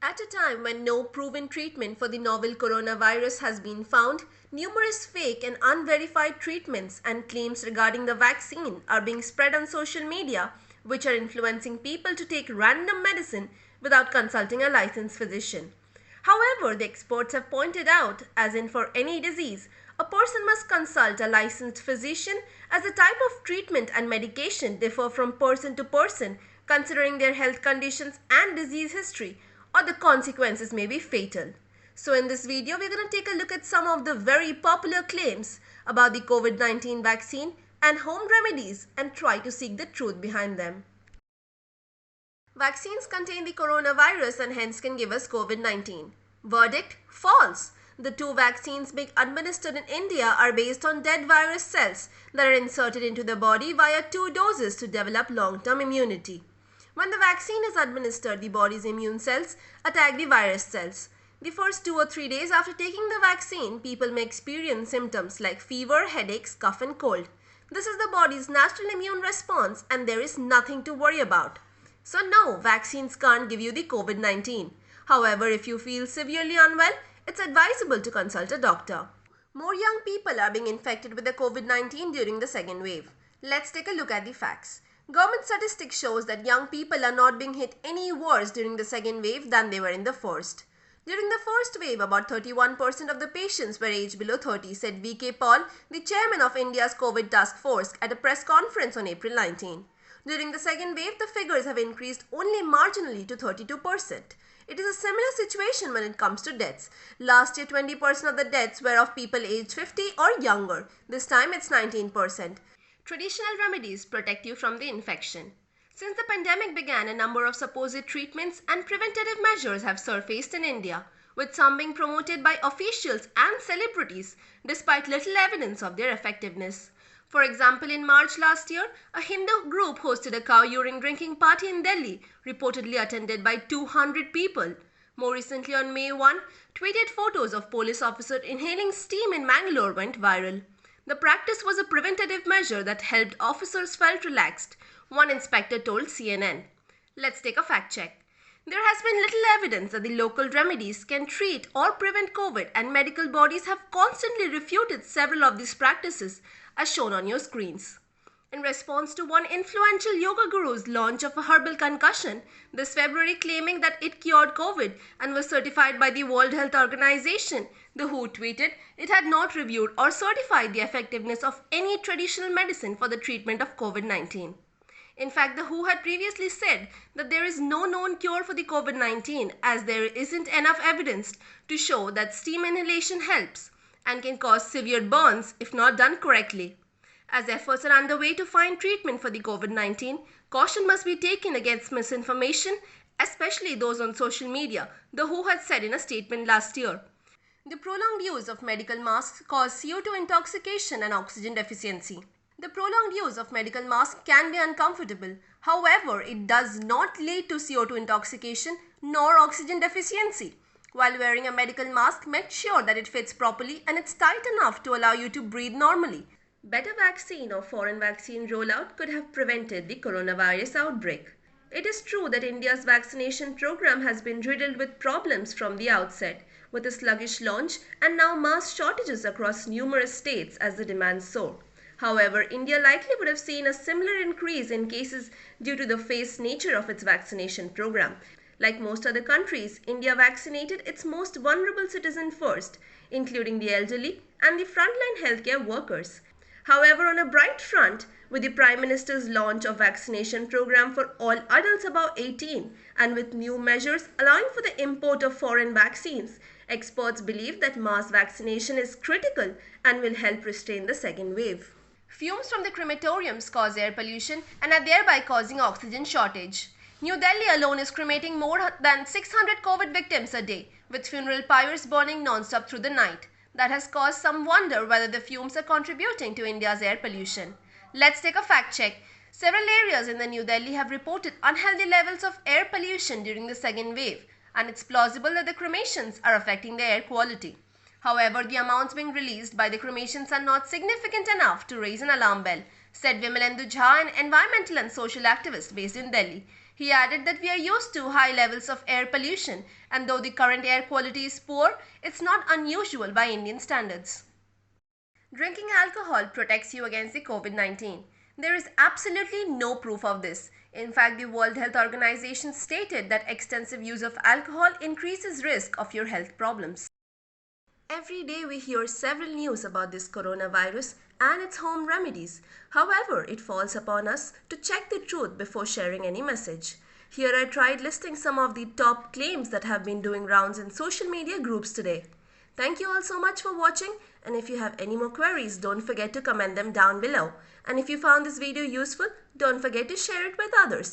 At a time when no proven treatment for the novel coronavirus has been found, numerous fake and unverified treatments and claims regarding the vaccine are being spread on social media, which are influencing people to take random medicine without consulting a licensed physician. However, the experts have pointed out, as in for any disease, a person must consult a licensed physician as the type of treatment and medication differ from person to person, considering their health conditions and disease history, or the consequences may be fatal. So, in this video, we're going to take a look at some of the very popular claims about the COVID 19 vaccine and home remedies and try to seek the truth behind them. Vaccines contain the coronavirus and hence can give us COVID 19. Verdict: false. The two vaccines being administered in India are based on dead virus cells that are inserted into the body via two doses to develop long term immunity. When the vaccine is administered, the body's immune cells attack the virus cells. The first 2 or 3 days after taking the vaccine, people may experience symptoms like fever, headaches, cough, and cold. This is the body's natural immune response, and there is nothing to worry about. So, no, vaccines can't give you the COVID 19. However, if you feel severely unwell, it's advisable to consult a doctor. More young people are being infected with the COVID 19 during the second wave. Let's take a look at the facts. Government statistics shows that young people are not being hit any worse during the second wave than they were in the first. During the first wave, about 31% of the patients were aged below 30, said VK Paul, the chairman of India's COVID task force, at a press conference on April 19. During the second wave, the figures have increased only marginally to 32%. It is a similar situation when it comes to deaths. Last year, 20% of the deaths were of people aged 50 or younger. This time, it's 19%. Traditional remedies protect you from the infection. Since the pandemic began, a number of supposed treatments and preventative measures have surfaced in India, with some being promoted by officials and celebrities despite little evidence of their effectiveness. For example, in March last year, a Hindu group hosted a cow urine drinking party in Delhi, reportedly attended by 200 people. More recently, on May 1, tweeted photos of police officers inhaling steam in Mangalore went viral. The practice was a preventative measure that helped officers felt relaxed, one inspector told CNN. Let's take a fact check. There has been little evidence that the local remedies can treat or prevent COVID, and medical bodies have constantly refuted several of these practices, as shown on your screens. In response to one influential yoga guru's launch of a herbal concussion this February, claiming that it cured COVID and was certified by the World Health Organization, the WHO tweeted it had not reviewed or certified the effectiveness of any traditional medicine for the treatment of COVID 19. In fact, the WHO had previously said that there is no known cure for the COVID 19 as there isn't enough evidence to show that steam inhalation helps and can cause severe burns if not done correctly. As efforts are underway to find treatment for the COVID 19, caution must be taken against misinformation, especially those on social media, the WHO had said in a statement last year. The prolonged use of medical masks cause CO2 intoxication and oxygen deficiency. The prolonged use of medical masks can be uncomfortable. However, it does not lead to CO2 intoxication nor oxygen deficiency. While wearing a medical mask, make sure that it fits properly and it's tight enough to allow you to breathe normally. Better vaccine or foreign vaccine rollout could have prevented the coronavirus outbreak. It is true that India's vaccination program has been riddled with problems from the outset, with a sluggish launch and now mass shortages across numerous states as the demand soared. However, India likely would have seen a similar increase in cases due to the phased nature of its vaccination program. Like most other countries, India vaccinated its most vulnerable citizens first, including the elderly and the frontline healthcare workers. However, on a bright front, with the Prime Minister's launch of vaccination program for all adults above 18 and with new measures allowing for the import of foreign vaccines, experts believe that mass vaccination is critical and will help restrain the second wave. Fumes from the crematoriums cause air pollution and are thereby causing oxygen shortage. New Delhi alone is cremating more than 600 COVID victims a day, with funeral pyres burning non-stop through the night. That has caused some wonder whether the fumes are contributing to India's air pollution. Let's take a fact check. Several areas in the New Delhi have reported unhealthy levels of air pollution during the second wave, and it's plausible that the cremations are affecting the air quality. However, the amounts being released by the cremations are not significant enough to raise an alarm bell, said Vimalendu Jha, an environmental and social activist based in Delhi. He added that we are used to high levels of air pollution, and though the current air quality is poor, it's not unusual by Indian standards. Drinking alcohol protects you against the COVID 19. There is absolutely no proof of this. In fact, the World Health Organization stated that extensive use of alcohol increases risk of your health problems. Every day we hear several news about this coronavirus and its home remedies. However, it falls upon us to check the truth before sharing any message. Here I tried listing some of the top claims that have been doing rounds in social media groups today. Thank you all so much for watching, and if you have any more queries, don't forget to comment them down below. And if you found this video useful, don't forget to share it with others.